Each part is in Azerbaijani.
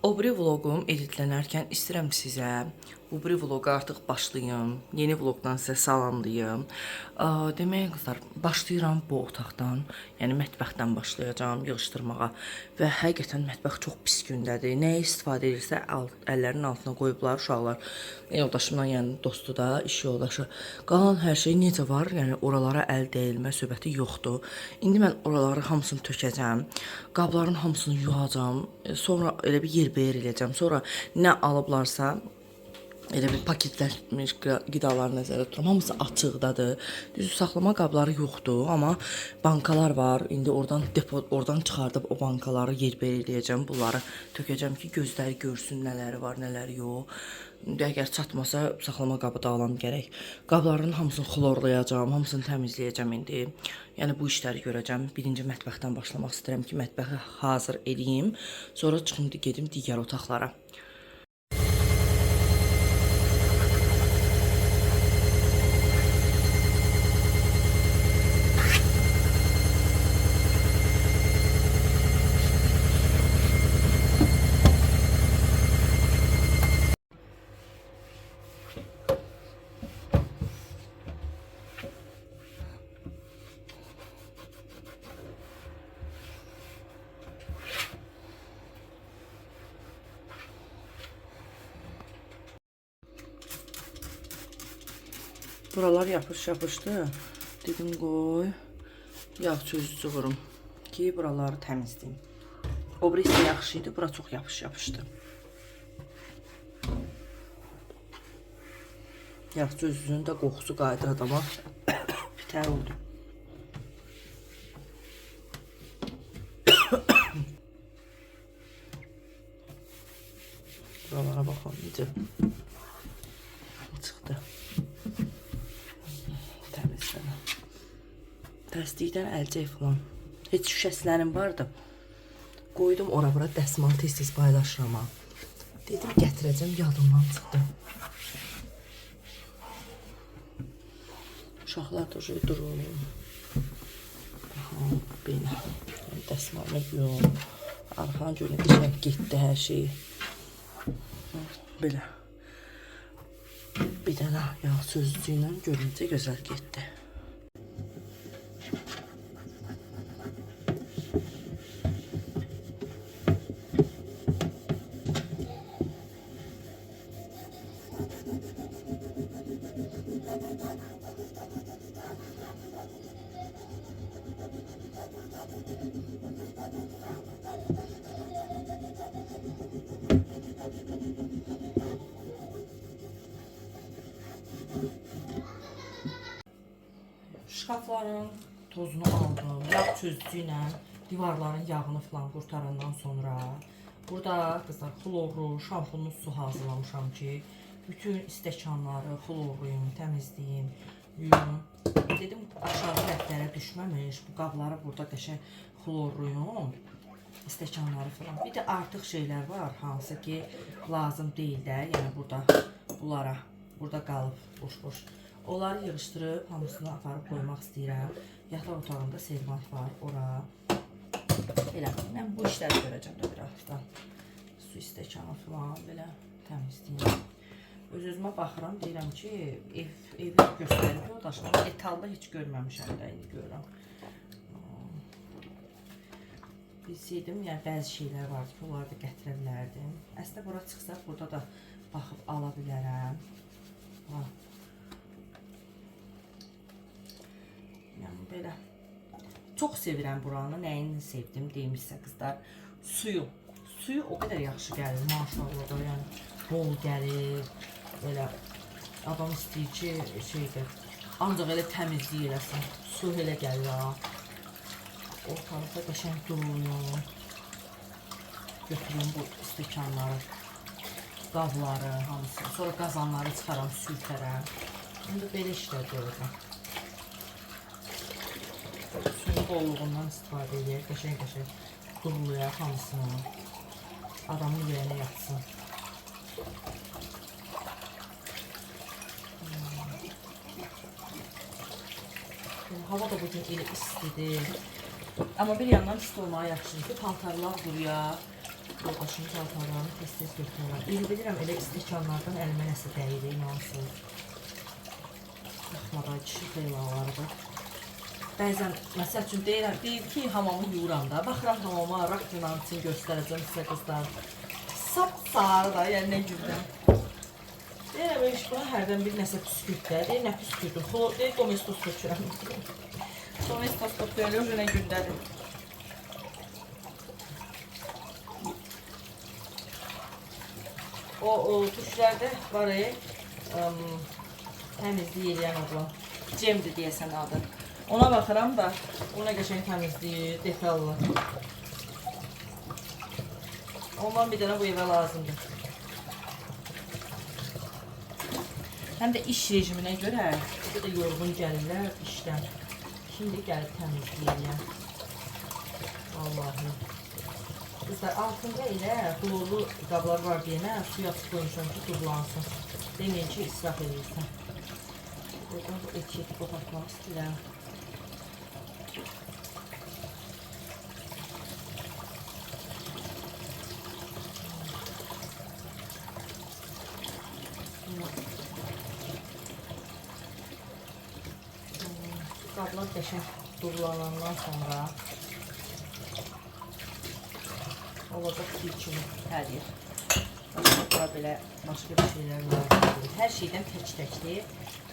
O biri vloqum editlənərkən istəyirəm sizə bu biri vloqa artıq başlayım. Yeni vloqdan sizə salamlayım. Demək qızlar, başlayıram bu otaqdan. Yəni mətbəxdən başlayacağam yığışdırmağa və həqiqətən mətbəx çox pis gündədir. Nəyə istifadə edirsə əllərinin altına qoyublar uşaqlar. Yoldaşımla, yəni dostu da, iş yoldaşı. Qalan hər şey necə var? Yəni oralara əl dəyilmə söhbəti yoxdur. İndi mən oraları hamısını tökəcəm. Qabların hamısını yuyacağam. Sonra elə bir yerbəyer eləyəcəm. Sonra nə alıblarsa elə bir paketlənmiş qidalar nəzərdə tuturam. Hamısı açıqdadır. Düzü saxlama qabları yoxdur, amma bankalar var. İndi oradan çıxardıb o bankaları yerbəyer eləyəcəm. Bunları tökəcəm ki, gözləri görsün nələri var, nələri yox. İndi əgər çatmasa saxlama qabı da alam gərək. Qabların hamısını xlorlayacağam, hamısını təmizləyəcəm indi. Yəni bu işləri görəcəm. Birinci mətbəxdən başlamaq istəyirəm ki, mətbəxi hazır edeyim. Sonra çıxım gedim digər otaqlara. Buralar yapışdı. Dedim qoy, yağ çözücü vurum ki, buraları təmizləyim. O birisi yaxşı idi, bura çox yapışdı. Yağ çözücünün də qoxusu qayıdır adama. Bitər oldu. Buralara baxın, necə çıxdı. Təsdikdən əlcək falan. Heç şüşəsilərim vardı. Qoydum ora-bura dəsmal tez-tez paylaşıram. Dedim gətirəcəm, yadımdan çıxdı. Uşaqlar da durur. Belə. Dəsmalını yuyum. Arxan görün, içək getdi hər şey. Belə. Bir dənə yağ sözcüyü ilə görüncə gözəl getdi. Şkafların tozunu aldım. Yağ çözücü ilə divarların yağını falan qurtarandan sonra burada qızlar xlorlu, şampunlu su hazırlamışam ki, bütün stəkanları xlorlayım, təmizləyim, yuyum. Dedim aşağı rəflərə düşməmiş, bu qabları burada qəşəng xlorluyum, stəkanları falan. Bir də artıq şeylər var, hansı ki lazım deyil də, yəni burada qalıb boş-boş. Onları yığışdırıb, hamısını aparıb qoymaq istəyirəm. Yataq otağında servant var, ora. Belə, mən bu işləri görəcəm də birazdan. Su stəkanı falan, belə təmizləyim. Öz-özümə baxıram, deyirəm ki, evi göstərib yoldaşım. Etalda heç görməmişəm də, indi görürəm. Bilsəydim, yəni bəzi şeylər vardı ki, onları da gətirə bilərdim. Əslində, bura çıxsaq, burada da baxıb ala bilərəm. Yəni belə. Çox sevirəm buranı. Nəyini sevdim demişsə qızlar. Suyu o qədər yaxşı gəlir. Maşallah da yəni bol gəlir. Belə adam istəyir ki, şeydir. Ancaq elə təmizlik eləsin. Su elə gəlir ha. Ortalıqda qəşəng duruyum. Götürüm bu stəkanları, qabları, hamısı. Sonra qazanları çıxaram, sürtərəm. İndi belə işlər görürəm. Suyun bolluğundan istifadə edir, qəşəng durulayar hamısını. Adamın yerine yatsın. Hava da bugün elə istidir. Amma bir yandan isti olmağa yaxşıdır ki, paltarlar quruyar. yoldaşımın paltarlarını tez-tez götürürəm. İndi bilirəm, elə stəkanlardan əlimə nəsə dəyir, inansız. Baxmadan kişi xeylalarıdır. Bəzən, məsəl üçün deyirəm ki, hamamı yuyuram da. Baxıram hamama, raketinin için göstərəcəm sizə qızlar. Sap-sarı da, yəni nə güldən. Deyirəm, iş buna hərdən bir nəsə püskürt də. Deyir, nə püskürtüm? Deyir, domestos tökürəm. Domestos tökürəm, nə gündədir. O tuşlarda var təmizlik eləyən oğlan. Cemdir deyəsən adı. Ona baxıram da, o nə qəşəng təmizliyir, detallı. Ondan bir dənə bu evə lazımdır. Həm də iş rejiminə görə bir də yorğun gəlirlər işdən. Şimdi gəlib təmizləyirəm. Vallahi. Qızlar, altında elə klorlu qablar var deyənə suya açıq qoymuşam ki, duzlansın. Deməyin ki, israf edirsən. Buradan bu etiketi qopartmaq istəyirəm. Qablar qəşəng durlanandan sonra olacaq bir kimi hər yer. Başqa belə başqa bir şeylər lazımdır. Hər şeydən tək-təkli.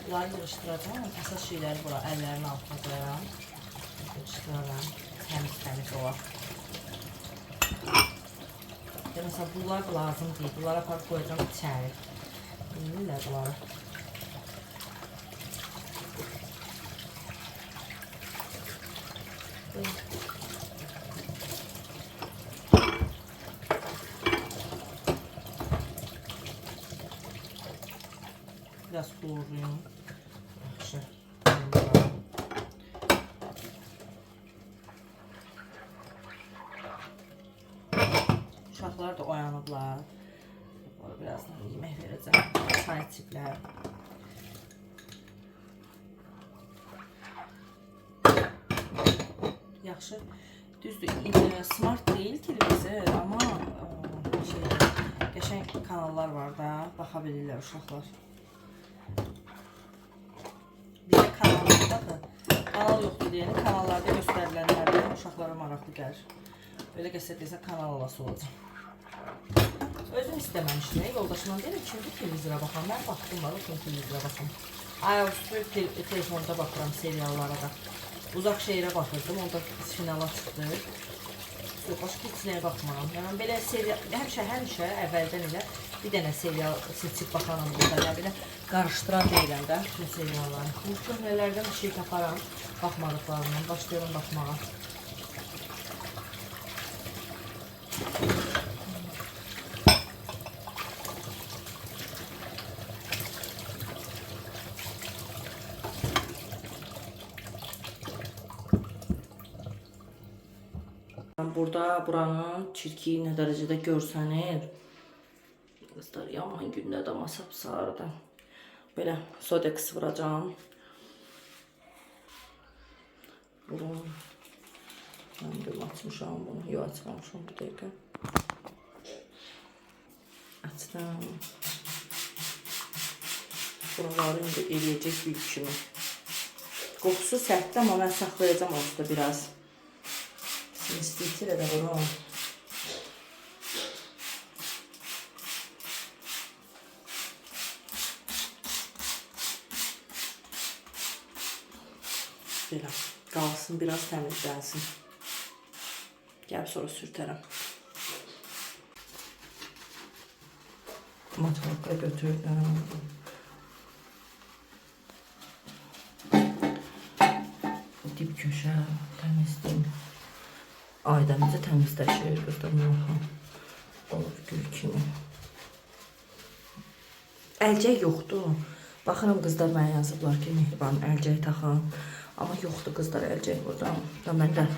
Bunları yığışdıracağım. Əsas şeyləri bura əllərin altına qoyuram. Yığışdıraram. Təmiz olar. Məsələn, bunlar lazım deyil. Bunları aparıb qoyacağım içəri. Bilmirlər bunları. Biraz doğrayayım. Yaxşı. Uşaqlar da oyanıblar. Birazdan yemək verəcəm. Çay içiblər. Yaxşı. Düzdür, smart deyil televizor, amma qəşəng kanallar var da, baxa bilirlər uşaqlar. Bir də kanal yoxdur deyəni, kanallarda göstərilənlərdən uşaqlara maraqlı gəlir. Böyle qəsədləsə kanal alası olacaq. Özüm istəməmişdim, yoldaşımdan deyirəm, kimdir televizora baxam, mən baxdım var, oturun televizora baxam. Ayaqüstü telefonda baxıram seriallara da. Uzaq şehirə baxırdım, onda finala çıxdı. Başqa heç nəyə baxmaram. Yəni, belə serial, həmişə əvvəldən elə bir dənə serial seçib baxaram burada. Yəni, belə qarışdıran deyiləm də bütün serialları. Mümkün nələrdən bir şey taparam, baxmadıqlarından, başlayıram baxmağa. Burada buranın çirkiyi nə dərəcədə görsənir. Qızlar, yaman gündə də masab sarıda. Belə Sodex vuracağım. Bunu ben açmışam bunu. Yox, açmamışam bir dəqiqə. Açdım. Buraları indi eləyəcək bir kimi. Qoxusu sərtdir, amma mən saxlayacağım orada biraz. İstəyir də bunu. Belə qalsın, biraz təmizlənsin. Gəlib sonra sürtərəm. Matematika götürdüm. Dib köşə təmizləyim. Aydamızı təmizləşir, qızlarına baxın. Olub gül kimi. Əlcək yoxdur. Baxıram, qızlar mənə yazıblar ki, Mehriban əlcək taxın. Amma yoxdur qızlar, əlcək burada. Mən də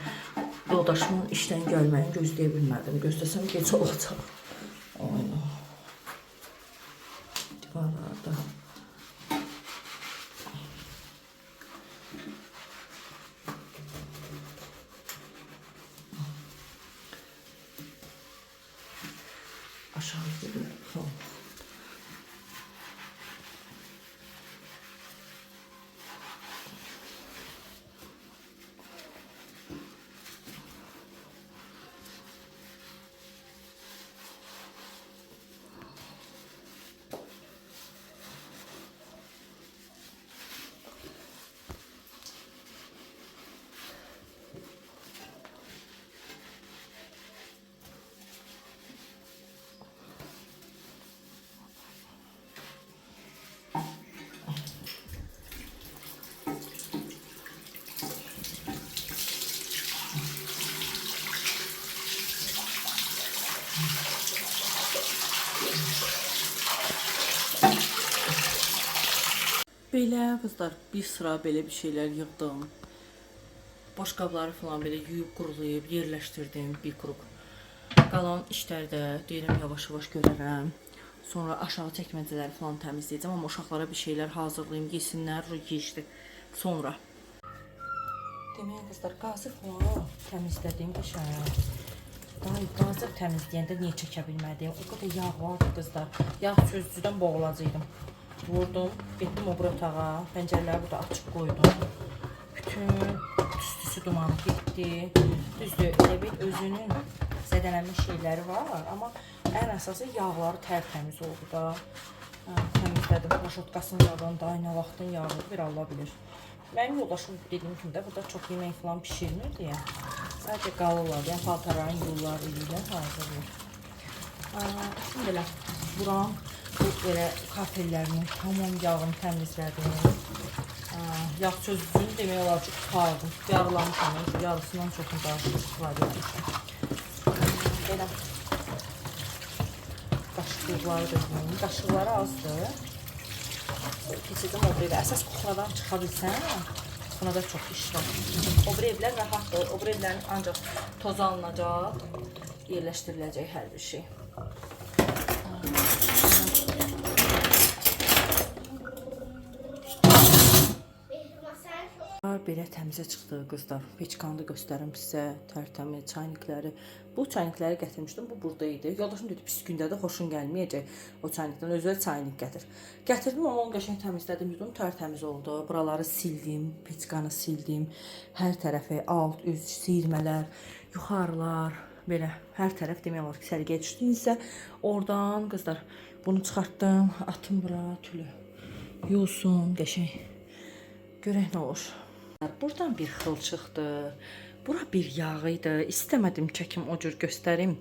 yoldaşımın işdən gəlməyini gözləyə bilmədim. Gözləsəm gec olacaq. Aynen. Divarlarda. aşağı gedim. Belə qızlar, bir sıra belə bir şeylər yığdım. Boşqabları falan belə yuyub, qurulayıb, yerləşdirdim bir qrup. Qalan işlərdə deyirəm yavaş-yavaş görərəm. Sonra aşağı çəkməcələri falan təmizləyəcəm, amma uşaqlara bir şeylər hazırlayım, yesinlər, yeyişdi. Sonra. Demək qızlar, qazı falan təmizlədim qəşəng. Daha qazı təmizləyəndə niyə çəkə bilmədim? O qədər yağ vardı qızlar. Yağ çözücüdən boğulacaqdım. Vurdum, getdim o bura otağa, pəncərələri burada açıq qoydum. Bütün tüstüsü dumanı getdi. Düzdür, elə bil özünün zədələnmiş şeyləri var, amma ən əsası yağları tərtəmiz oldu da. Təmizlədim, paşotkasını yağdım, da aynı vaxtın yağını bir Allah bilir. Mənim yoldaşım dediyim kimi də burada çox yemək falan pişirmir deyə. Sadəcə qalırlar, yəni paltarların yolları ilə hazırlayır. Şimdi belə buram, bu belə kartellərinin tamam yağını təmizlədim. Yağ çözücünü demək olar ki, tutardım. Yarılamışam, yarısından çoxunu istifadə etmişəm. Belə qaşıqları dökməyim. Qaşıqları azdır. Keçəcəm o birə. Əsas kuxnadan çıxa bilsən, kuxnada çox iş var. O bir evlər rahatdır. O bir evlərin ancaq toz alınacaq, yerləşdiriləcək hər bir şey. Belə təmizə çıxdı qızlar. Peçkanı da göstərim sizə, tərtəmiz çaynikləri. Bu çaynikləri gətirmişdim, bu burada idi. Yoldaşım dedi, pis gündə də xoşun gəlməyəcək o çaynikdən, özü çaynik gətir. Gətirdim, amma onu qəşəng təmizlədim, yudum, tərtəmiz oldu. Buraları sildim, peçkanı sildim. Hər tərəfi, alt, üst, siyirmələr, yuxarılar, belə hər tərəf demək olar ki, səliqəyə düşdüyünüzsə, oradan qızlar bunu çıxartdım, atım bura, tülü yuyulsun, qəşəng. Görək nə olur. Buradan bir xıl çıxdı. Bura bir yağ idi. İstəmədim çəkim o cür göstərim.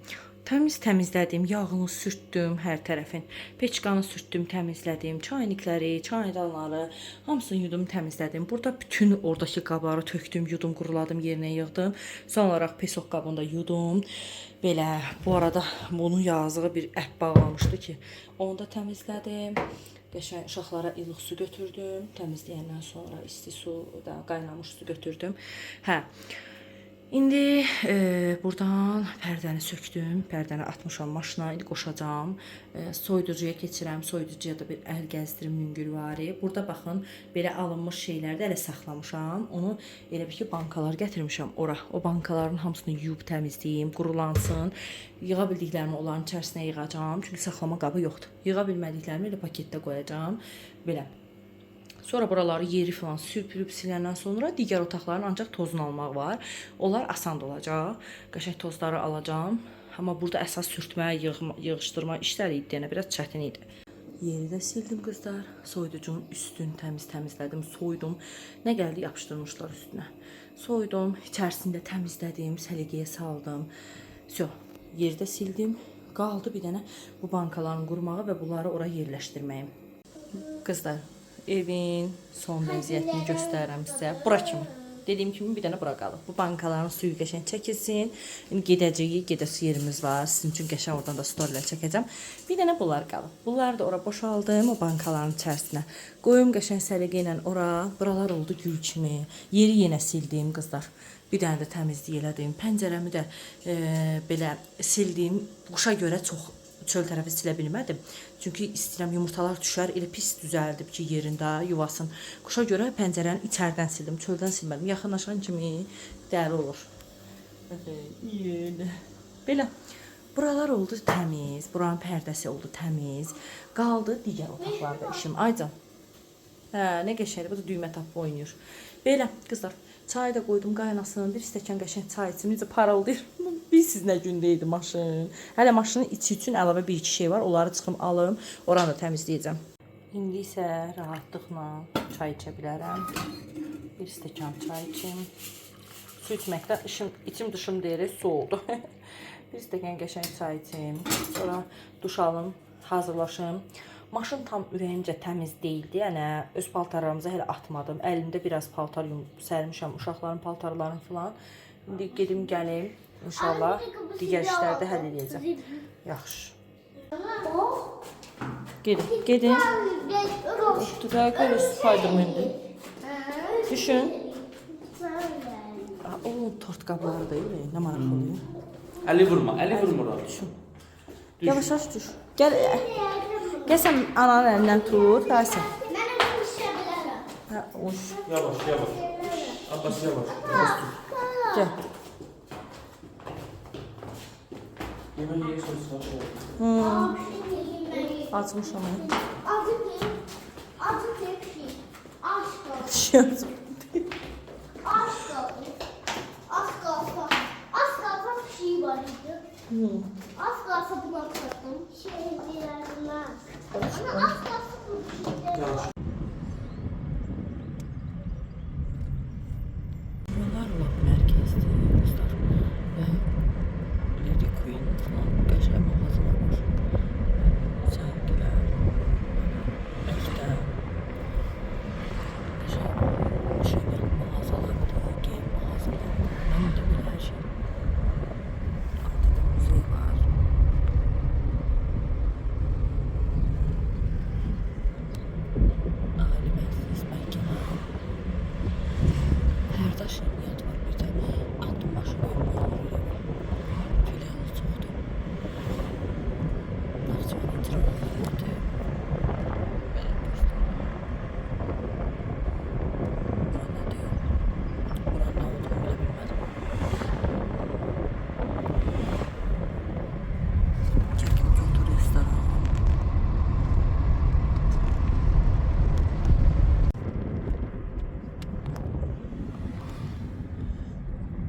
Təmizlədim, yağını sürtdüm hər tərəfin. Peçkanı sürtdüm, təmizlədim. Çaynikləri, çaydanları hamısını yudum, təmizlədim. Burada bütün oradakı qabları tökdüm, yudum, quruladım, yerinə yığdım. Son olaraq pesok qabını da yudum. Belə bu arada bunun yazığı bir əhv bağlamışdı ki, onu da təmizlədim. Qəşəng uşaqlara ilıq su götürdüm. Təmizləyəndən sonra isti su da qaynamış su götürdüm. Hə. İndi buradan pərdəni söktüm. Pərdəni atmışam maşına. İndi qoşacağam. Soyuducuya keçirəm. Soyuducuya da bir əl gəzdirim yüngülvari. Burada baxın, belə alınmış şeyləri də elə saxlamışam. Onu elə bir ki bankalar gətirmişəm ora. O bankaların hamısını yuyub təmizləyim, qurulansın. Yığa bildiklərimi onların içərisinə yığacağam. Çünki saxlama qabı yoxdur. Yığa bilmədiklərimi elə paketdə qoyacağam. Belə. Sonra buraları yeri falan sürpürüb siləndən sonra digər otaqların ancaq tozunu almaq var. Onlar asan olacaq. Qəşəng tozları alacağam. Amma burada əsas sürtmə, yığışdırma işləri idi, yəni biraz çətin idi. Yeri də sildim qızlar. Soyuducunun üstünü təmizlədim, soydum. Nə gəldi yapışdırmışlar üstünə. Soydum, içərisində təmizlədim, səliqəyə saldım. Yeri də sildim. Qaldı bir dənə bu bankaların qurmağı və bunları ora yerləşdirməyim. Qızlar, evin son vəziyyətini göstərirəm sizə. Bura kimi. Dediyim kimi bir dənə bura qalıb. Bu bankaların suyu qəşəng çəkilsin. Gedəsi yerimiz var. Sizin üçün qəşəng oradan da storylər çəkəcəm. Bir dənə bunlar qalıb. Bunları da ora boşaldım o bankaların içərisinə. Qoyum qəşəng səliqə ilə ora. Buralar oldu gül kimi. Yeri yenə sildim qızlar. Bir dənə də təmizlik elədim. Pəncərəmi də belə sildim. Quşa görə çox çöl tərəfi silə bilmədim. Çünki istəyirəm yumurtalar düşər, elə pis düzəldib ki, yerində yuvasın. Quşa görə pəncərəni içərdən sildim, çöldən silmədim. Yaxınlaşan kimi dəri olur. Belə. Buralar oldu təmiz, buranın pərdəsi oldu təmiz. Qaldı digər otaqlarda işim. Aycan. Hə, nə qəşəngdir. Bu da düymə tapıb oynayır. Belə qızlar, çay da qoydum qaynasın. Bir stəkan qəşəng çay içim. Necə parıldayır. Bilsiz nə gündə idi maşın. Hələ maşının içi üçün əlavə bir iki şey var. Onları çıxım alım. Oranı da təmizləyəcəm. İndi isə rahatlıqla çay içə bilərəm. Bir stəkan çay içim. Su içməkdən içim dışım deyərək su oldu. Bir stəkan qəşəng çay içim. Sonra duş alım, hazırlaşım. Maşın tam ürəyimcə təmiz değildi. Yəni öz paltarlarımızı hələ atmadım. Əlimdə biraz paltar sərmişəm, uşaqların paltarlarını falan. İndi gedim gəlim. İnşallah digər işləri də həll edəcəm. Yaxşı. Gedin. Oturuğa görə Spiderman-dir. Düşün. O tort qabları da nə maraqlı oluyor. Əli vurma, əli vurmur. Düşün. Yavaş düş. Gəl. Gəl sən ananın əlindən tut, versin. Mən onu işə bilərəm. Hə, uş. Yavaş, yavaş. Abbas yavaş. Gəl. Yemək yeyirsən, saçma. Açmışam onu. Acı deyil. Acı deyil şey. Aşk olsun. Düşüyorsun. Aşk olsun. Aşk olsun. Aşk olsun bir şey var idi. Aşk olsun buna taktım. Şey diyerler. Ama aşk olsun bu şeyler. Yavaş. Buralar lap mərkəzdir, dostlar. Və Lady Queen falan qəşəng mağazalar var. Səhvgilər, məktəb, qəşəng mağazalardır, geyim mağazalardır. Mən də bir hər şey. Artıq muzey var. Ali məclis, məhkəmə. Hər daşın yad var bir də. Altın başı qoyulmalar. Filialı çoxdur. Naxçıvan icraatı. Belə göstərir. Bura nədir? Buranın nə olduğunu bilə bilmədim. Çəkim götür restoran.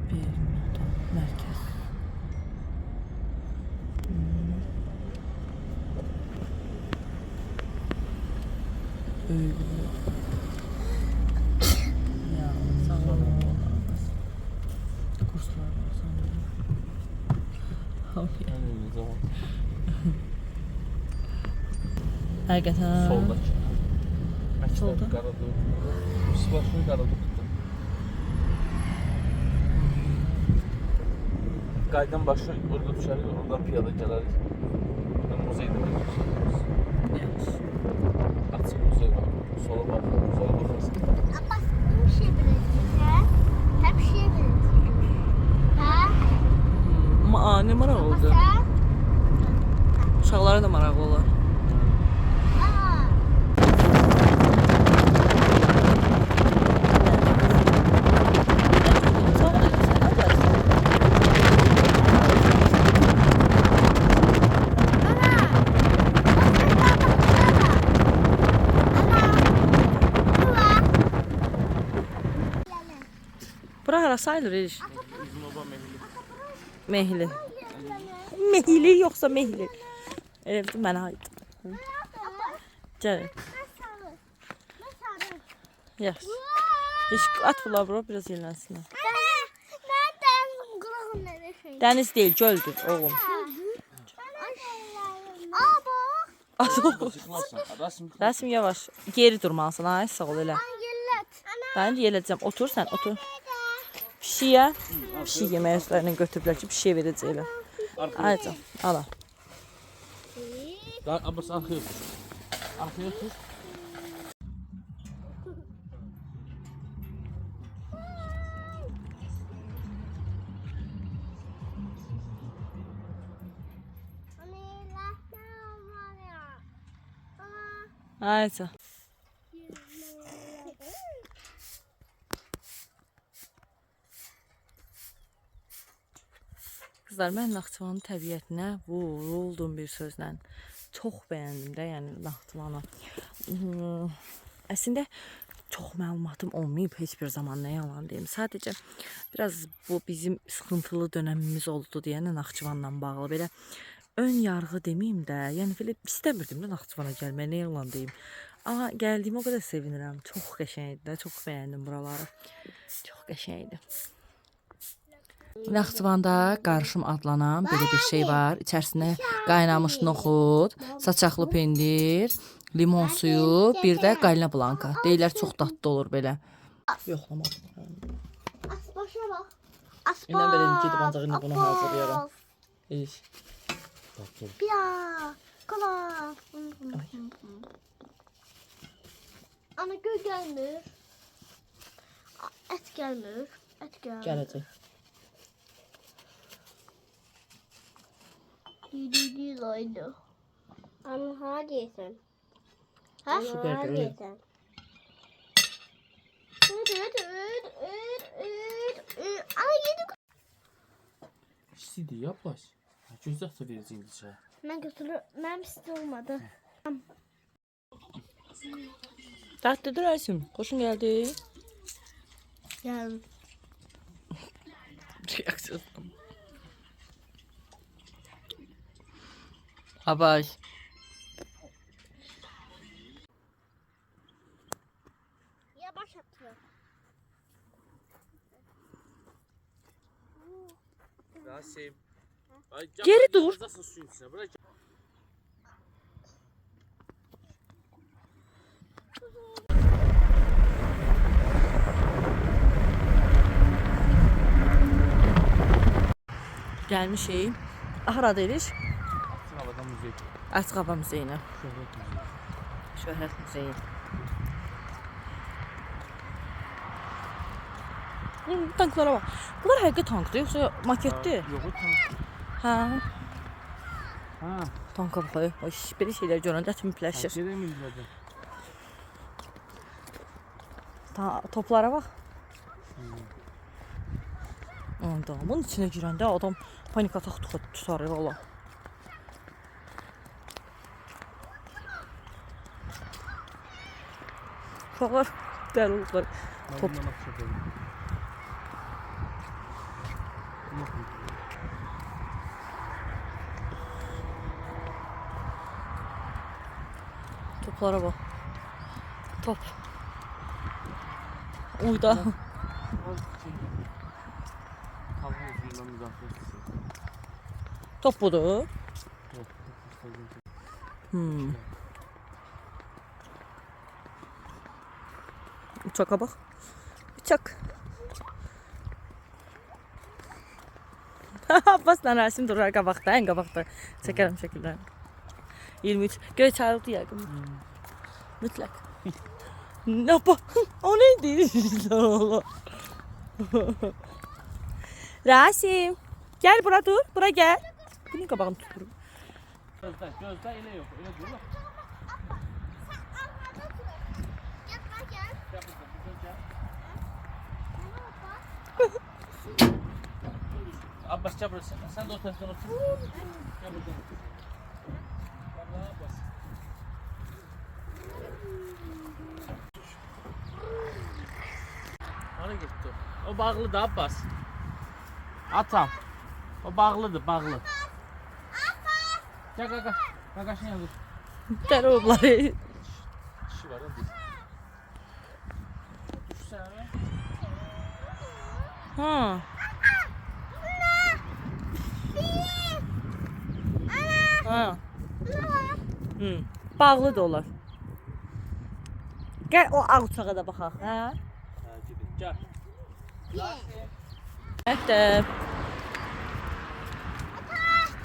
Bir nokta merkez. Öyle. Ya sağ ol. Kurslar var sanırım. Okay. Öyle zaman. Həqiqətən. Soldakı. Solda? Qaradır. Sivaslı qaradır. Qaydan başı orada düşərik, oradan piyada gələrik. Muzeydə var. Yaxşı. Açıq muzey var. Sola bax, sola baxarsın. Abbas bir şey bilecek ha? Hep şey bilecek. Ha? Ne maraq oldu. Sen? Uşaqlara da maraqlı olar. Aa. Bura hara sayılır iş? Uzun oba mehli. Mehli. Mehli yoxsa mehli? Elə bir mənə aid. Gəl. Yaxşı. İş at bula bura biraz yellənsinlər. Dəniz deyil, göldür oğlum. Rəsm yavaş. Geri durmalısın, ay sağ ol elə. Ben yeləcəm. Otur sən, otur. Pişiyə, pişik yemək özlərindən götürüblər ki, pişiyə verəcəklər. Aycan, ala. Abbas arkaya otur. Arkaya otur. Aycan. Qızlar, mən Naxçıvanın təbiətinə vuruldum bir sözlə. Çox bəyəndim də, yəni Naxçıvanı. Əslində çox məlumatım olmayıb heç bir zaman, nə yalan deyim. Sadəcə biraz bu bizim sıxıntılı dönəmimiz oldu deyənə Naxçıvanla bağlı belə ön yarğı deməyim də, yəni belə istəmirdim də Naxçıvana gəlməyə, nə yalan deyim. Amma gəldiyimə o qədər sevinirəm. Çox qəşəng idi də, çox bəyəndim buraları. Çox qəşəng idi. Naxçıvanda qarışım adlanan belə bir şey var. İçərisində qaynamış noxud, saçaqlı pendir, limon suyu, bir də qalina blanka. Deyirlər çox dadlı olur belə. Yoxlama. Başa bax. İndən belə gedib ancaq indi bunu hazırlayıram. İş. Ya, kola. Ana göy gelmir. Et gelmir. Et gelmir. Gələcək. Di laydı. Ana hadisin. Ha? Süper görünüyor. Ana yedik. İstiydi yaplaş. Gözde su vereceğim dışarı. Ben götürür. Ben pis olmadı. Dadlıdır Aysim. Xoşun gəldi. Gel. Reaksiyon. Habay. Yavaş atıyor. Rasim. Geri dur. Gəlmişik. Harada edirik? Havadan müziği. Açıq hava muzeyinə. Şöhret müziği. Şöhrət muzeyi. Tanklara bak. Bunlar həqiqi tankdır, yoxsa maketdir? Yok o tank. Hə. Ha. Tanka baxıyor. Oy, belə şeylər görəndə tümükləşir. Tankere mi izledin? Toplara bax. Adamın içinə girəndə adam panik atak tutar valla. Uşaqlar dəli oldular. Top. Toplara bak. Top. Uyda. Top budur. Uçaka bak. Uçak. Abbasla Rasim durar qabaqda, ən qabaqda. Çəkərəm şəkillər. 23. Göy çağırdı yəqin. Mütləq. Ne bak? O neydi? Rasim. Gel bura dur. Bura gel. Bunun qabağını tuturum. Gözde ele yok. Öyle dur. Abbas çabuk sen de o taraftan otur. Gel buradan. Vallahi Abbas. Nereye gitti o? O bağlı da Abbas. Atam. O bağlıdır, bağlı. Gel gel gel. Gel kaşın yazır. Dəli oldular. Dişi var hadi. Düşsene. Ha. Ha. Bağlı da olar. Gəl o ağ uçağa da baxaq, hə? Ha gidin. Gel. Məktəb.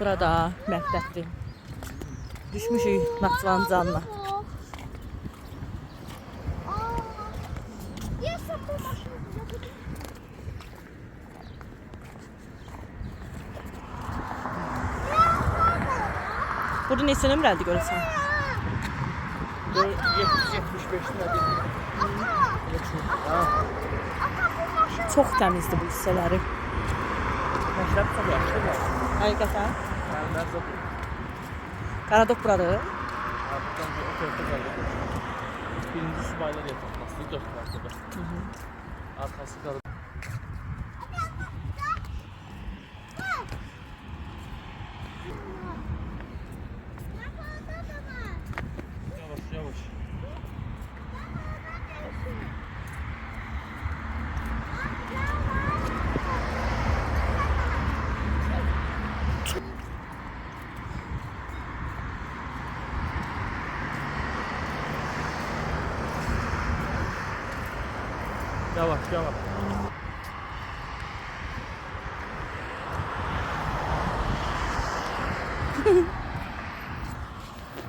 Burada məktəbdir. Düşmüşük Naxçıvanın canına. Burada neçə nömrəlidir görəsən? 75 lira. Çox təmizdir bu hissələri. işlər çox yaxşıdır. Həqiqətən. Mənlər zət. Qaradok buradır. Buradan bir oteldə qaldı. Birinci subaylar yataqlasını 4 parçada. Arkası qaldı. Yavaş yavaş. Yavaş yavaş.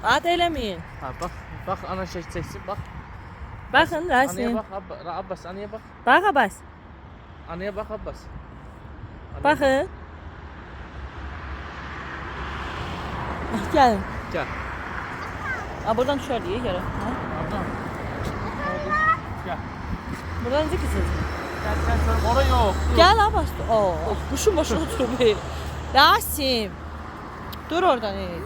At eləməyin. Ha bak ana çekeceksin bak. Baxın, Anaya Rasim. bak Abbas anaya bak. Bax Abbas. Anaya bak Abbas. Anaya Baxın. Gəlin. Gel. Ha, buradan düşərdik yerə. Ha? Ablam. Gel. Buradan necə keçəcək? Gel sen sonra oraya yok. Dur. Gəl Abbas. Oo, quşun başına oturub el. Rasim. Dur oradan el.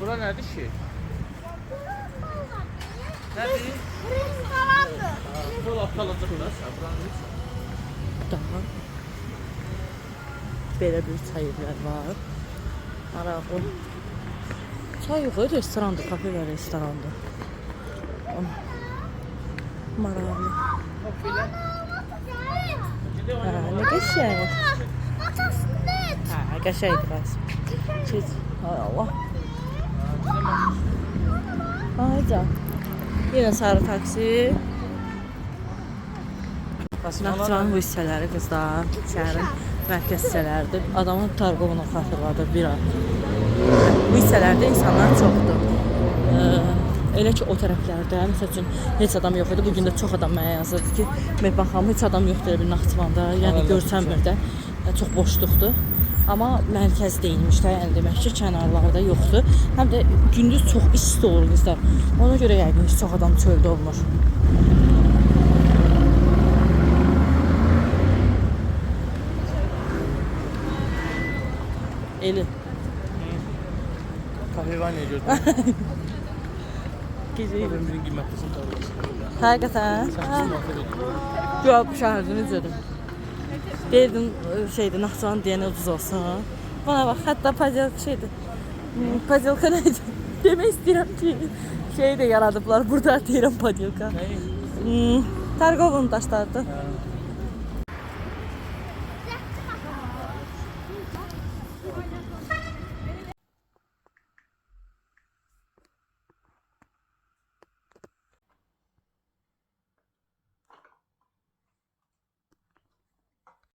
Bura nerede ki? Nerede? Burası karandı. Bu kalacak da sabran. Daha. Belə bir çay evlər var. Maraqlı. Çay yox, restorandır, kafe və restorandır. Maraqlı. Bak böyle. Hə, nə qəşəng. Atasında. Hə, qəşəngdir Rasim. Keç. Hay Allah. Ayca. Yenə sarı taksi. Naxçıvan bu hissələri qızlar, şəhərin mərkəz hissələridir. Adamın Targovunu xatırladır bir an. Bu hissələrdə insanlar çoxdur. Elə ki o tərəflərdə, məsəl üçün heç adam yox idi. Bugün də çox adam mənə yazırdı ki, baxam heç adam yoxdur bir Naxçıvanda. Yəni görsənmir də. Çox boşluqdur. Amma mərkəz deyilmiş də, yəni demək ki, kənarlarda yoxdur. Həm də gündüz çox isti olur qızlar. Ona görə yəqin ki, çox adam çöldə olmur. Eli. Kahvevaniye gördüm. Gecəyi. Ömrün qiymətlisini tanırsın. Həqiqətən. Sen bizim altı gördün. Yox, bu şəhərdə necədir? Deyirdim şeydir, Naxçıvan deyən ucuz olsun. Bana bax, hətta padelka şeydir. Padelka neydi? Demək istəyirəm ki, şey də yaradıblar. Burada deyirəm padelka. Neyi? Targovun daşlardı. Ha.